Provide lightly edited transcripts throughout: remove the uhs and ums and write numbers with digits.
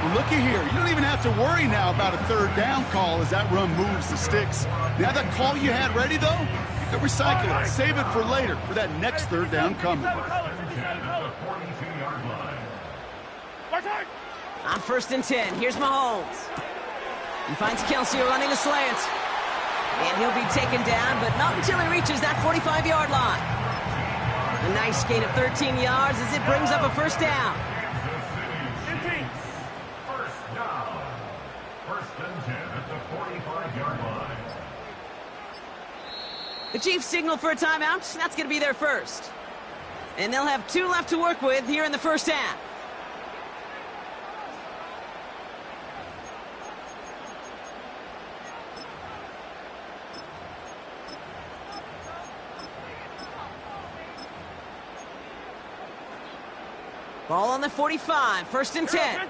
Well, looky here. You don't even have to worry now about a third down call as that run moves the sticks. Now that call you had ready, though, you can recycle it. Save it for later for that next third down coming. On 1st and 10, here's Mahomes. He finds Kelsey running a slant. And he'll be taken down, but not until he reaches that 45-yard line. A nice gain of 13 yards as it brings up a first down. First down. 1st and 10 at the 45-yard line. The Chiefs signal for a timeout. That's going to be their first. And they'll have 2 left to work with here in the first half. Ball on the 45, 1st and 10.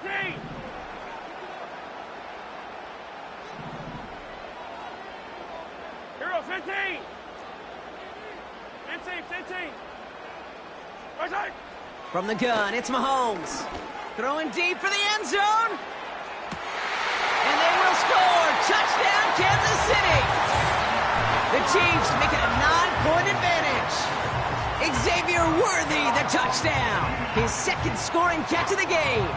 Hero 15. 15. From the gun, it's Mahomes. Throwing deep for the end zone. And they will score. Touchdown, Kansas City. The Chiefs make it a 9-point advantage. Xavier Worthy, the touchdown. His 2nd scoring catch of the game.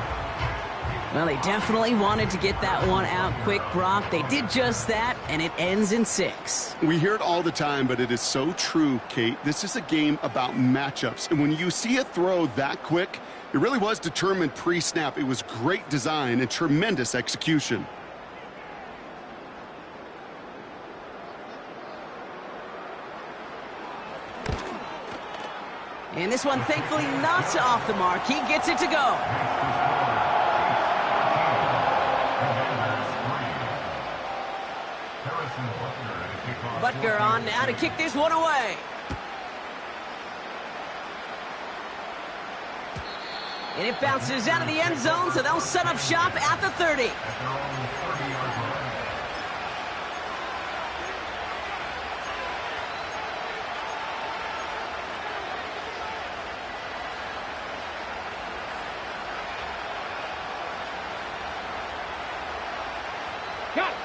Well, they definitely wanted to get that one out quick, Brock. They did just that, and it ends in 6. We hear it all the time, but it is so true, Kate. This is a game about matchups. And when you see a throw that quick, it really was determined pre-snap. It was great design and tremendous execution. And this one, thankfully, not off the mark. He gets it to go. Butker on now to kick this one away. And it bounces out of the end zone, so they'll set up shop at the 30.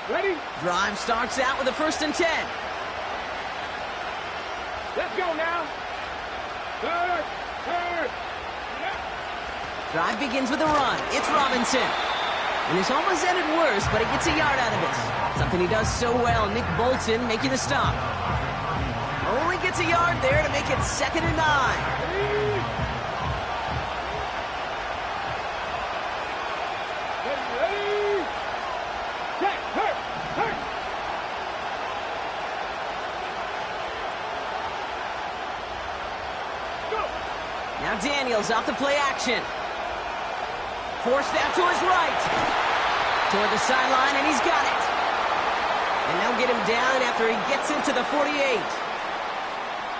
Ready? Drive starts out with a 1st and 10. Let's go now. Third. Drive begins with a run. It's Robinson. And this almost ended worse, but he gets a yard out of it. Something he does so well. Nick Bolton making the stop. Only gets a yard there to make it 2nd and 9. Now Daniels off the play action. Forced out to his right. Toward the sideline, and he's got it. And they'll get him down after he gets into the 48.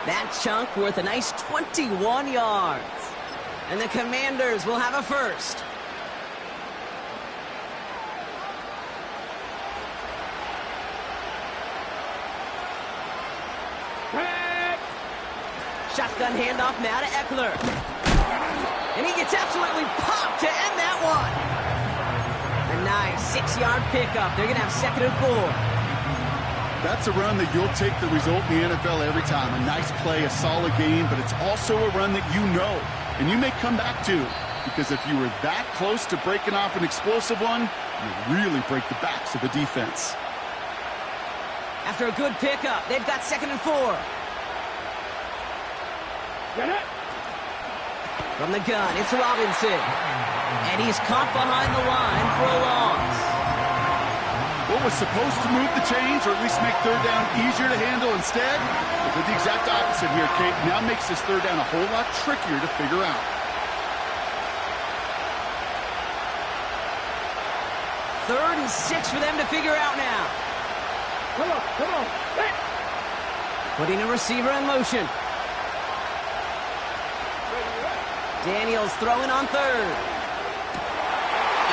That chunk worth a nice 21 yards. And the Commanders will have a first. Shotgun handoff now to Eckler. And he gets absolutely popped to end that one. A nice 6-yard pickup. They're going to have 2nd and 4. That's a run that you'll take the result in the NFL every time. A nice play, a solid game, but it's also a run that you know and you may come back to. Because if you were that close to breaking off an explosive one, you really break the backs of a defense. After a good pickup, they've got 2nd and 4. From the gun, it's Robinson. And he's caught behind the line for a loss. What was supposed to move the chains, or at least make third down easier to handle instead, it did the exact opposite here, Kate. Now makes this third down a whole lot trickier to figure out. 3rd and 6 for them to figure out now. Come on. Hey. Putting a receiver in motion. Daniels throwing on 3rd.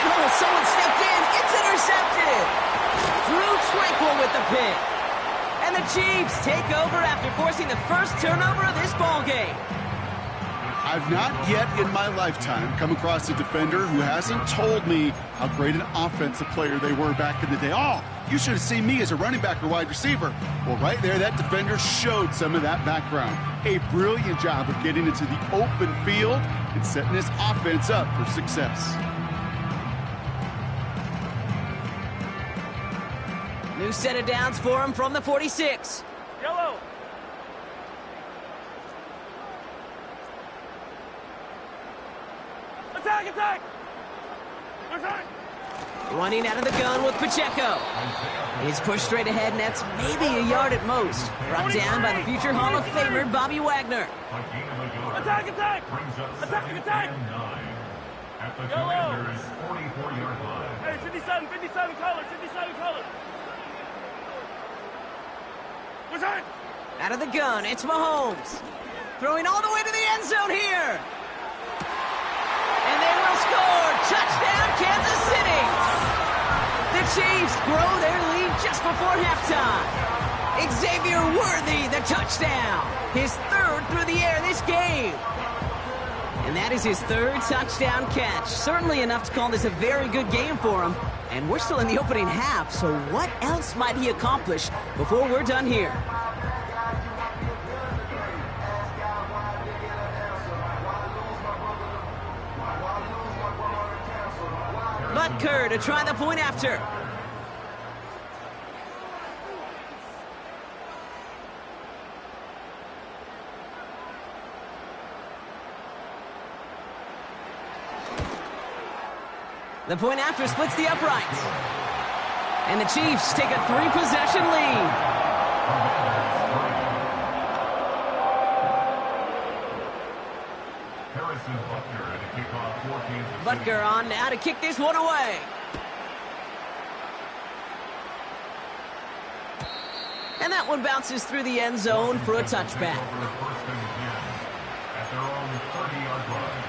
Oh, someone stepped in. It's intercepted. Drew Tranquil with the pick. And the Chiefs take over after forcing the first turnover of this ball game. I've not yet in my lifetime come across a defender who hasn't told me how great an offensive player they were back in the day. Oh, you should have seen me as a running back or wide receiver. Well, right there, that defender showed some of that background. A brilliant job of getting into the open field and setting his offense up for success. New set of downs for him from the 46. Yellow. Attack, attack! Attack! Running out of the gun with Pacheco. He's pushed straight ahead, and that's maybe a yard at most. Brought down by the future Hall of Famer, Bobby Wagner. Attack, attack! Brings up Attack, 2nd attack! and 9 at the Yellow. Commander's 44-yard line. Hey, 57 color, 57 color. Attack! Out of the gun, it's Mahomes. Throwing all the way to the end zone here. And they will score. Touchdown, Kansas City. The Chiefs grow their lead just before halftime. Xavier Worthy, the touchdown. His third through the air this game. And that is his third touchdown catch. Certainly enough to call this a very good game for him. And we're still in the opening half, so what else might he accomplish before we're done here? Butker to try the point after. The point after splits the uprights. And the Chiefs take a 3-possession lead. Harrison Butker at a kickoff for Kansas City. Butker on now to kick this one away. And that one bounces through the end zone for a touchback. For a 1st and 10 at their own 30-yard line.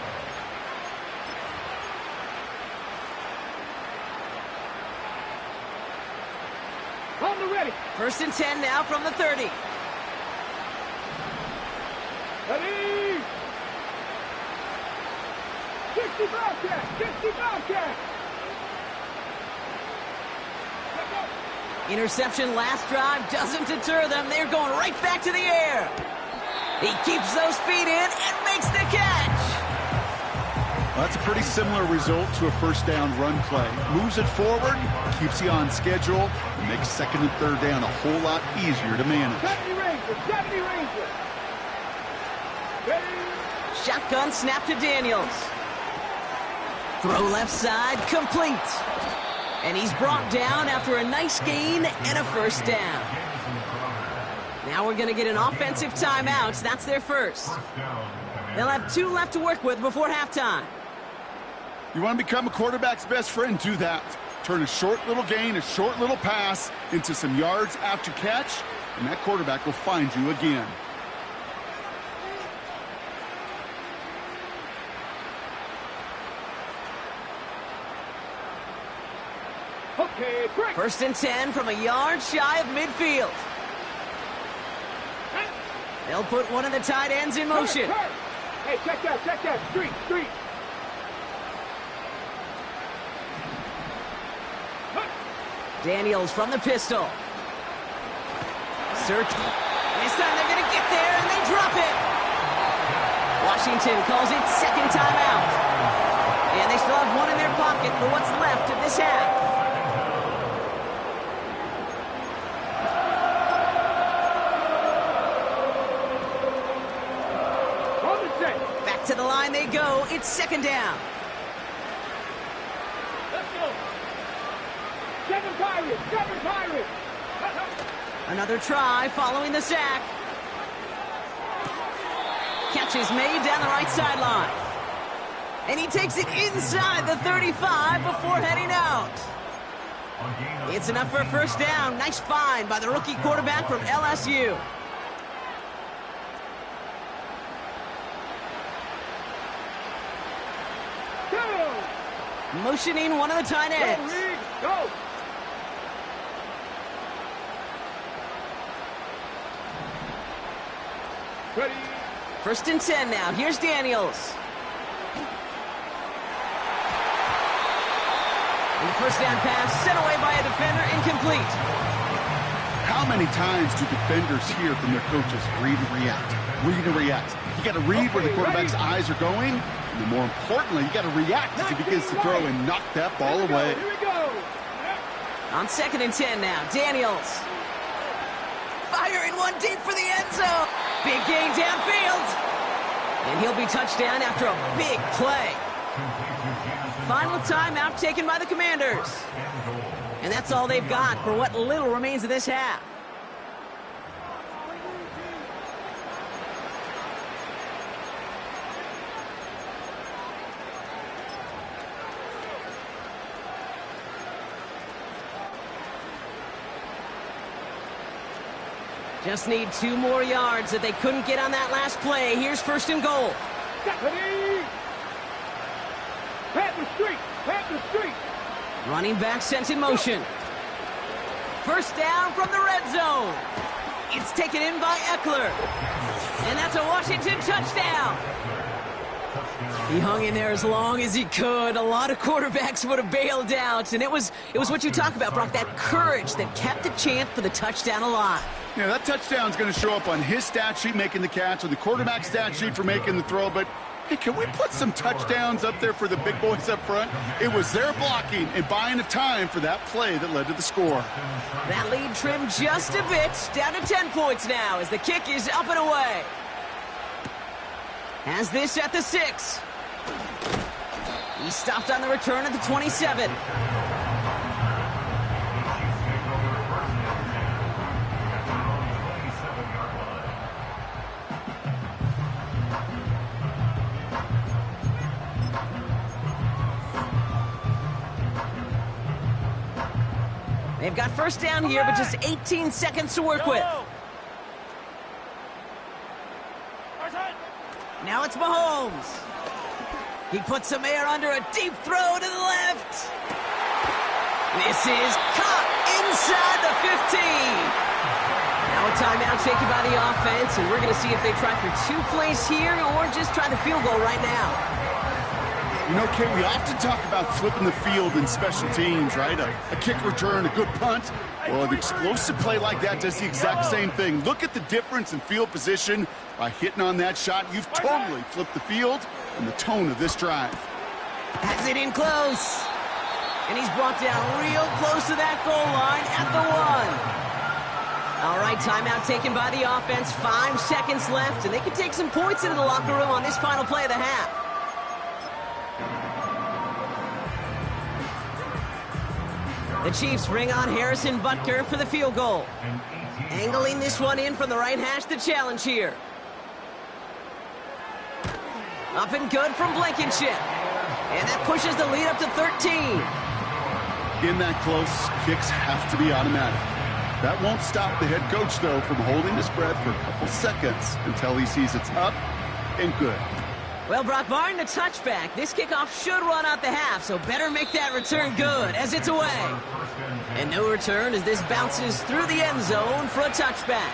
On the ready. 1st and 10 now from the 30. Ready! 60 Bobcat! 60 Bobcat! Let's go! Interception last drive doesn't deter them. They're going right back to the air. He keeps those feet in and makes the catch. Well, that's a pretty similar result to a first down run play. Moves it forward, keeps you on schedule, and makes 2nd and 3rd down a whole lot easier to manage. 70 Rangers! 70 Rangers! Ready! Shotgun snap to Daniels. Throw left side, complete. And he's brought down after a nice gain and a first down. Now we're going to get an offensive timeout. That's their first. They'll have 2 left to work with before halftime. You want to become a quarterback's best friend, do that. Turn a short little gain, a short little pass into some yards after catch, and that quarterback will find you again. Okay, break! 1st and 10 from a yard shy of midfield. They'll put one of the tight ends in motion. Hurt. Hey, check that, street! Daniels from the pistol. Search. And this time they're going to get there, and they drop it. Washington calls it 2nd timeout. And they still have one in their pocket for what's left of this half. Back to the line they go. It's 2nd down. Let's go! 7 Pirates! Another try following the sack. Catch is made down the right sideline. And he takes it inside the 35 before heading out. It's enough for a first down. Nice find by the rookie quarterback from LSU. Motioning one of the tight ends. Go, Reed, go! Ready? First and 10 now. Here's Daniels. And the first down pass sent away by a defender, incomplete. How many times do defenders hear from their coaches, read and react, read and react? You got to read where the quarterback's eyes are going, and more importantly, you got to react as he begins to throw and knock that ball away. Here we go. On second and 10 now, Daniels. Firing one deep for the end zone. Big gain downfield. And he'll be touchdown after a big play. Final timeout taken by the Commanders. And that's all they've got for what little remains of this half. Just need 2 more yards that they couldn't get on that last play. Here's first and goal. Stephanie! Pat the street! Pat the street! Running back sent in motion. First down from the red zone. It's taken in by Eckler. And that's a Washington touchdown. He hung in there as long as he could. A lot of quarterbacks would have bailed out. And it was what you talk about, Brock, that courage that kept the chance for the touchdown alive. Yeah, that touchdown's going to show up on his stat sheet making the catch, or the quarterback stat sheet for making the throw, but hey, can we put some touchdowns up there for the big boys up front? It was their blocking and buying of time for that play that led to the score. That lead trimmed just a bit, down to 10 points now as the kick is up and away. Has this at the 6. He stopped on the return at the 27. They've got first down here, but just 18 seconds to work with. Now it's Mahomes. He puts some air under a deep throw to the left. This is caught inside the 15. Now a timeout taken by the offense, and we're going to see if they try for 2 plays here or just try the field goal right now. You know, Kate, we often talk about flipping the field in special teams, right? A kick return, a good punt. Well, an explosive play like that does the exact same thing. Look at the difference in field position. By hitting on that shot, you've totally flipped the field and the tone of this drive. Has it in close. And he's brought down real close to that goal line at the 1. All right, timeout taken by the offense. 5 seconds left, and they can take some points into the locker room on this final play of the half. The Chiefs bring on Harrison Butker for the field goal. Angling this one in from the right hash, the challenge here. Up and good from Blankenship. And that pushes the lead up to 13. In that close, kicks have to be automatic. That won't stop the head coach, though, from holding his breath for a couple seconds until he sees it's up and good. Well, Brock, barring the touchback, this kickoff should run out the half, so better make that return good as it's away. And no return as this bounces through the end zone for a touchback.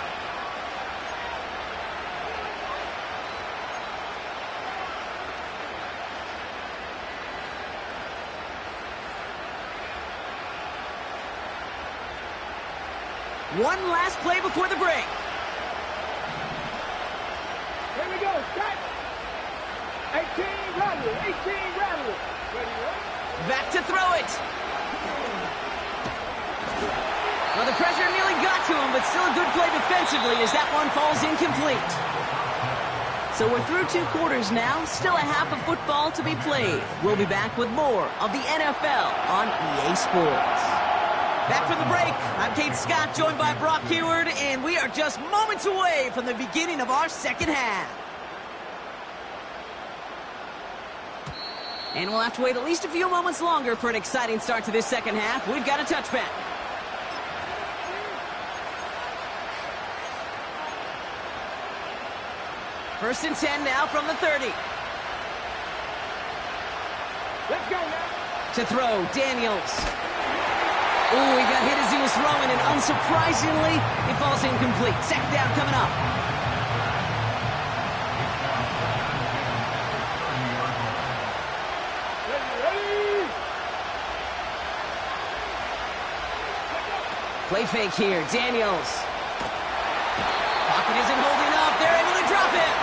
One last play before the break. Here we go. Cut. 18 Rattler. 18 Rattler. Ready, right? Back to throw it. Well, the pressure nearly got to him, but still a good play defensively as that one falls incomplete. So we're through 2 quarters now. Still a half of football to be played. We'll be back with more of the NFL on EA Sports. Back from the break, I'm Kate Scott, joined by Brock Heward, and we are just moments away from the beginning of our second half. And we'll have to wait at least a few moments longer for an exciting start to this second half. We've got a touchback. First and 10 now from the 30. Let's go now. To throw, Daniels. Ooh, he got hit as he was throwing, and unsurprisingly, it falls incomplete. Second down coming up. Play fake here, Daniels. Pocket isn't holding up. They're able to drop it.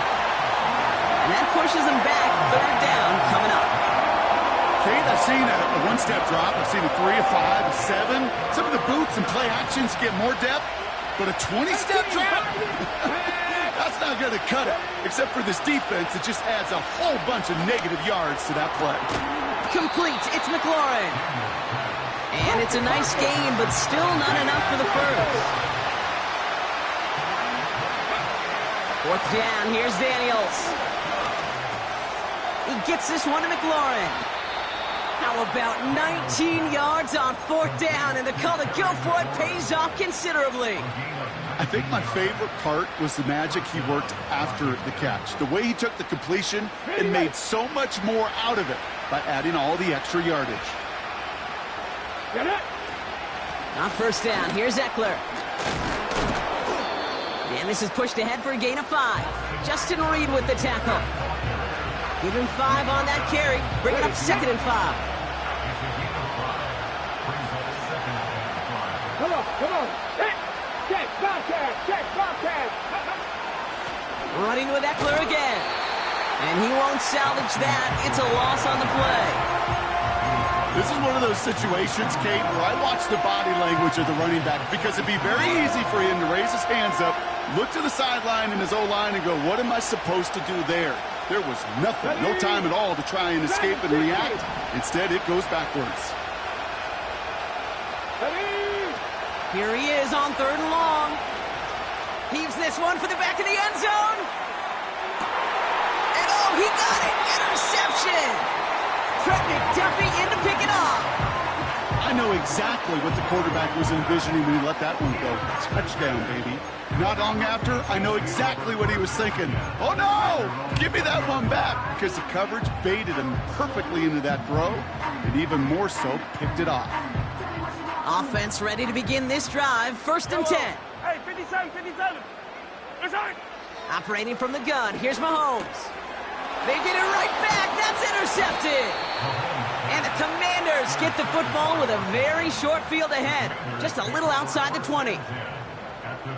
And that pushes them back. Third down coming up. Kate, I've seen a one-step drop. I've seen a 3, a 5, a 7. Some of the boots and play actions get more depth, but a 20-step drop? That's not going to cut it, except for this defense that just adds a whole bunch of negative yards to that play. Complete. It's McLaurin. And it's a nice game, but still not enough for the first. Fourth down. Here's Daniels. He gets this one to McLaurin. How about 19 yards on fourth down, and the call to go for it pays off considerably. I think my favorite part was the magic he worked after the catch. The way he took the completion and made so much more out of it by adding all the extra yardage. On first down, here's Eckler. And this is pushed ahead for a gain of 5. Justin Reed with the tackle. Give him 5 on that carry. Bring it up 2nd and 5. Come on. Check, Bobcat. Running with Eckler again. And he won't salvage that. It's a loss on the play. This is one of those situations, Kate, where I watch the body language of the running back because it'd be very easy for him to raise his hands up, look to the sideline in his O-line and go, what am I supposed to do there? There was nothing, no time at all to try and escape and react. Instead, it goes backwards. Here he is on 3rd and long. Heaves this one for the back of the end zone. And oh, he got it! Interception! Trent McDuffie in to pick it off. I know exactly what the quarterback was envisioning when he let that one go. Touchdown, baby. Not long after, I know exactly what he was thinking. Oh, no! Give me that one back, because the coverage baited him perfectly into that throw, and even more so, picked it off. Offense ready to begin this drive. 1st and 10. Hey, 57. Operating from the gun. Here's Mahomes. They get it right back. That's intercepted. And the Commanders get the football with a very short field ahead. Just a little outside the 20.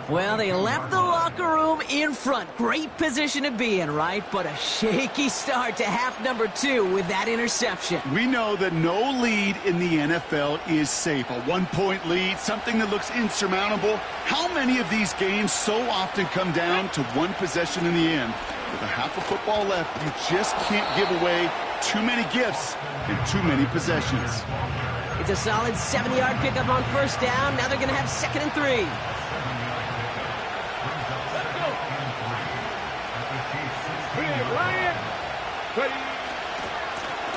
Well, they left the locker room in front. Great position to be in, right? But a shaky start to half number 2 with that interception. We know that no lead in the NFL is safe. A 1-point lead, something that looks insurmountable. How many of these games so often come down to one possession in the end? With a half of football left, you just can't give away too many gifts and too many possessions. It's a solid 7-yard pickup on first down. Now they're going to have 2nd and 3. A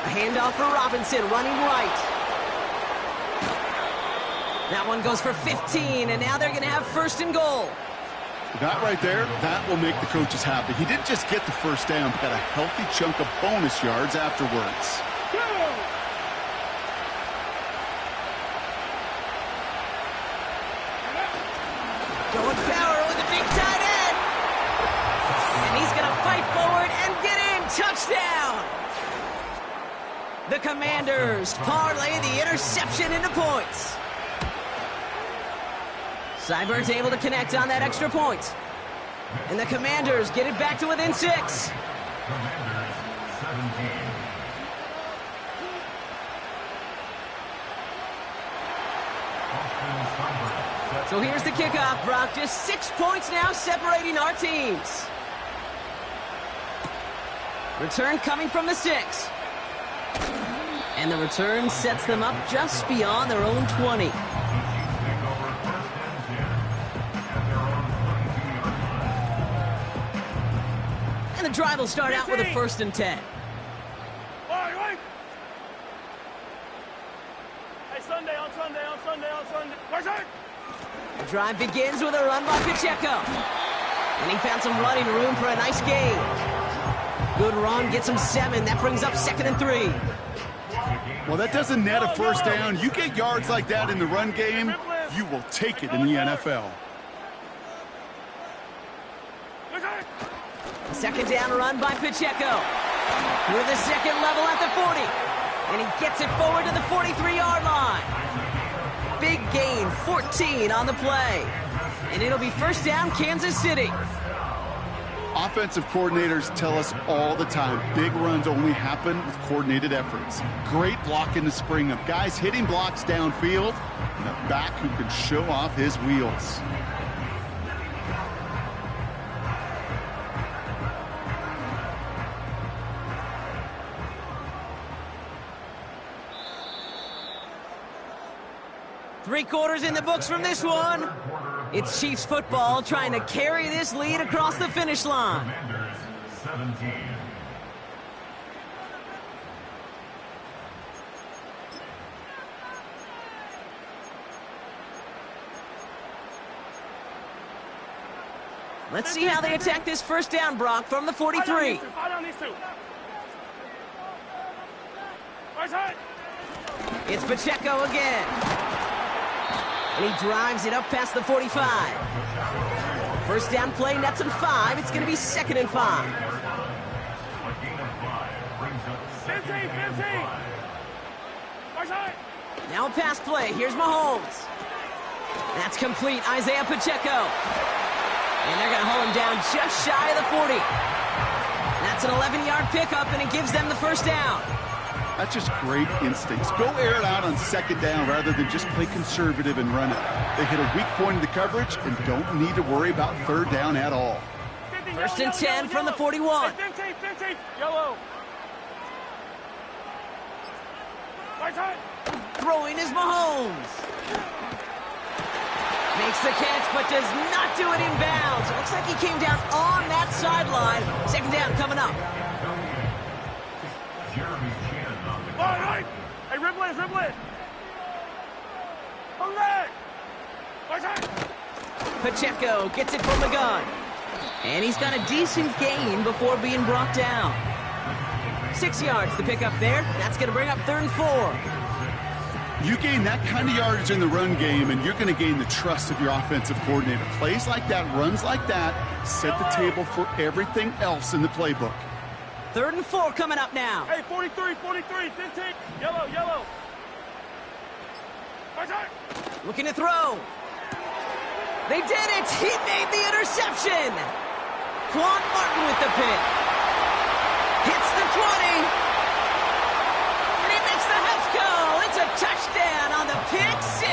handoff for Robinson, running right. That one goes for 15, and now they're going to have 1st and goal. That right there, that will make the coaches happy. He didn't just get the first down, but got a healthy chunk of bonus yards afterwards. Going power with a big tight end. And he's going to fight forward and get in. Touchdown. The Commanders parlay the interception into points. Seibert's able to connect on that extra point. And the Commanders get it back to within 6. Commanders 17. So here's the kickoff, Brock. Just 6 points now separating our teams. Return coming from the 6. And the return sets them up just beyond their own 20. And the drive will start out with a 1st and 10. Hey, Sunday. Where's it? The drive begins with a run by Pacheco. And he found some running room for a nice gain. Good run, gets him 7. That brings up 2nd and 3. Well, that doesn't net a first down. You get yards like that in the run game, you will take it in the NFL. Second down run by Pacheco. With a second level at the 40. And he gets it forward to the 43-yard line. Big gain, 14 on the play. And it'll be first down, Kansas City. Offensive coordinators tell us all the time, big runs only happen with coordinated efforts. Great blocking to spring up. Guys hitting blocks downfield, and a back who can show off his wheels. Three quarters in the books from this one. It's Chiefs football trying to carry this lead across the finish line. Commanders 17. Let's see how they attack this first down, Brock, from the 43. It's Pacheco again. And he drives it up past the 45. First down play, nets him 5. It's going to be 2nd and 5. A gain of 5 brings up 15. Now a pass play. Here's Mahomes. That's complete. Isaiah Pacheco. And they're going to hold him down just shy of the 40. That's an 11-yard pickup, and it gives them the first down. That's just great instincts. Go air it out on 2nd down rather than just play conservative and run it. They hit a weak point in the coverage and don't need to worry about 3rd down at all. First and 10 from the 41. 15, yellow. Throwing is Mahomes. Makes the catch, but does not do it in bounds. It looks like he came down on that sideline. 2nd down coming up. All right. Hey, ribble it. Hold that. Pacheco gets it from the gun. And he's got a decent gain before being brought down. 6 yards to pick up there. That's going to bring up 3rd and 4. You gain that kind of yardage in the run game, and you're going to gain the trust of your offensive coordinator. Plays like that, runs like that, set the table for everything else in the playbook. 3rd and 4 coming up now. Hey, 43, 15. Yellow. Looking to throw. They did it. He made the interception. Quan Martin with the pick. Hits the 20. And he makes the Huffs go. It's a touchdown on the pick 6.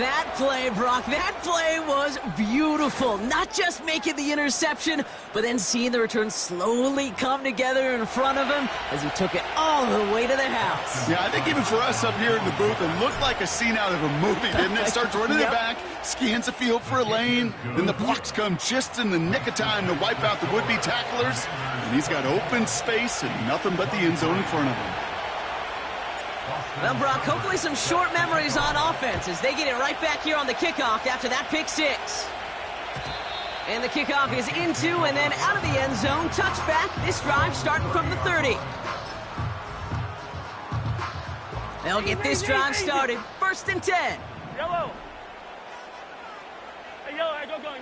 That play, Brock, that play was beautiful. Not just making the interception, but then seeing the return slowly come together in front of him as he took it all the way to the house. Yeah, I think even for us up here in the booth, it looked like a scene out of a movie, didn't it? Starts running it back, scans the field for a lane, then the blocks come just in the nick of time to wipe out the would-be tacklers, and he's got open space and nothing but the end zone in front of him. Well, Brock, hopefully some short memories on offense as they get it right back here on the kickoff after that pick 6. And the kickoff is into and then out of the end zone. Touchback. This drive starting from the 30. They'll get this drive started. 1st and 10. Yellow. Hey, yellow. Go going.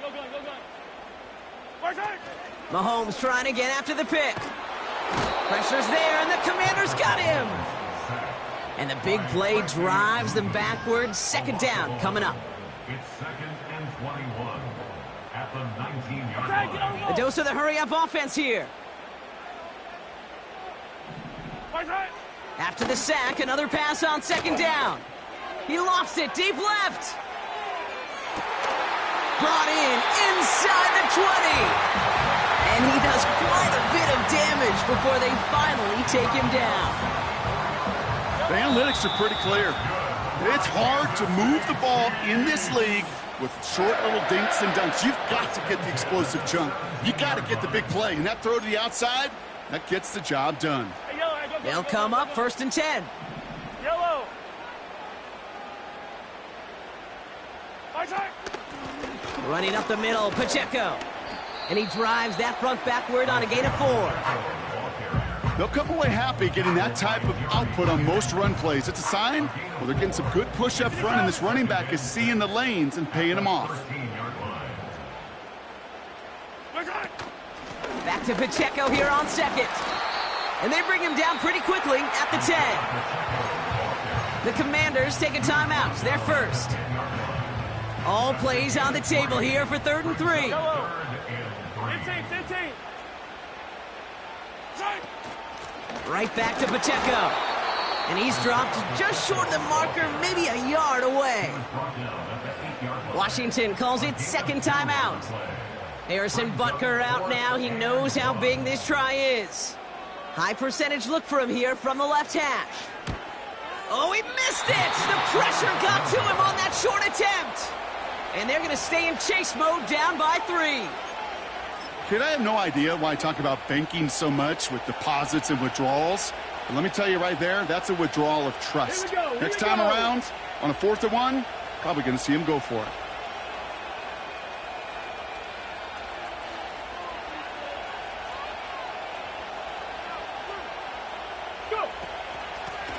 Mahomes trying again after the pick. Pressure's there, and the Commanders got him. And the big play drives them backwards. 2nd down coming up. It's 2nd and 21 at the 19-yard line. A dose of the hurry-up offense here. After the sack, another pass on 2nd down. He lofts it deep left. Brought in inside the 20. And he does quite a bit of damage before they finally take him down. The analytics are pretty clear. It's hard to move the ball in this league with short little dinks and dunks. You've got to get the explosive chunk. You got to get the big play. And that throw to the outside, that gets the job done. They'll come up 1st and 10. Yellow. Running up the middle, Pacheco. And he drives that front backward on a gain of 4. They'll come away happy getting that type of output on most run plays. It's a sign, well, they're getting some good push up front, and this running back is seeing the lanes and paying them off. Back to Pacheco here on 2nd. And they bring him down pretty quickly at the 10. The Commanders take a timeout. They're first. All plays on the table here for 3rd and 3. 15. Right back to Pacheco. And he's dropped just short of the marker, maybe a yard away. Washington calls it 2nd timeout. Harrison Butker out now. He knows how big this try is. High percentage look for him here from the left hash. Oh, he missed it! The pressure got to him on that short attempt. And they're going to stay in chase mode, down by 3. Kid, I have no idea why I talk about banking so much with deposits and withdrawals. But let me tell you right there, that's a withdrawal of trust. Next time around, on a 4th and 1, probably going to see him go for it.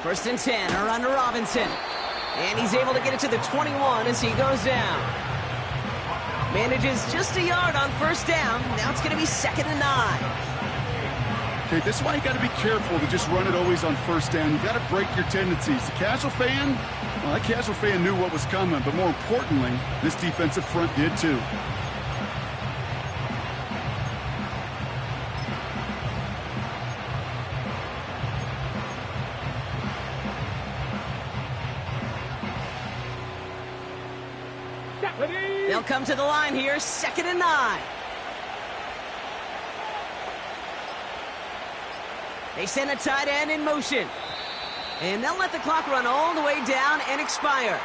First and 10, a run to Robinson. And he's able to get it to the 21 as he goes down. Manages just a yard on 1st down. Now it's going to be 2nd and 9. Okay, this is why you got to be careful to just run it always on 1st down. You got to break your tendencies. The casual fan, well, that casual fan knew what was coming, but more importantly, this defensive front did too. They'll come to the line here, 2nd and 9. They send a tight end in motion. And they'll let the clock run all the way down and expire.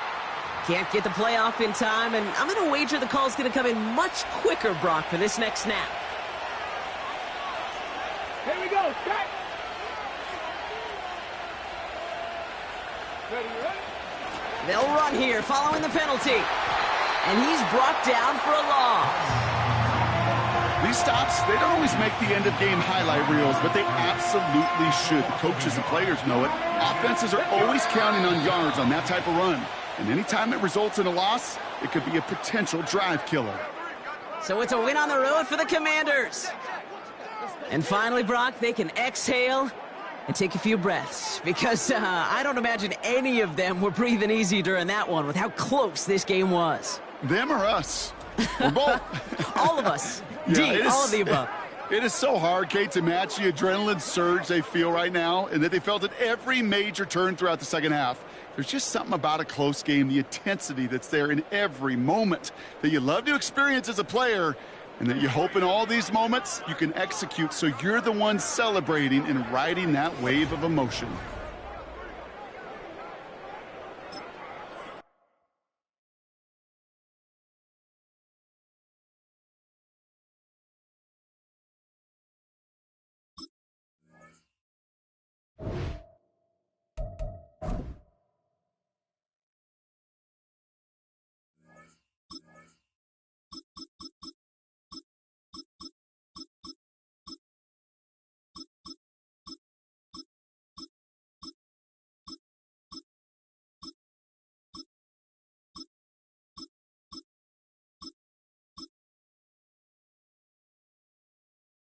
Can't get the play off in time, and I'm going to wager the call's going to come in much quicker, Brock, for this next snap. Here we go. Cut. Ready? They'll run here following the penalty. And he's brought down for a loss. These stops, they don't always make the end-of-game highlight reels, but they absolutely should. The coaches and players know it. Offenses are always counting on yards on that type of run. And anytime it results in a loss, it could be a potential drive killer. So it's a win on the road for the Commanders. And finally, Brock, they can exhale and take a few breaths. Because I don't imagine any of them were breathing easy during that one with how close this game was. Them or us? We're both. All of us. Yeah, all of the above. It is so hard, Kate, to match the adrenaline surge they feel right now and that they felt at every major turn throughout the second half. There's just something about a close game, the intensity that's there in every moment that you love to experience as a player and that you hope in all these moments you can execute so you're the one celebrating and riding that wave of emotion.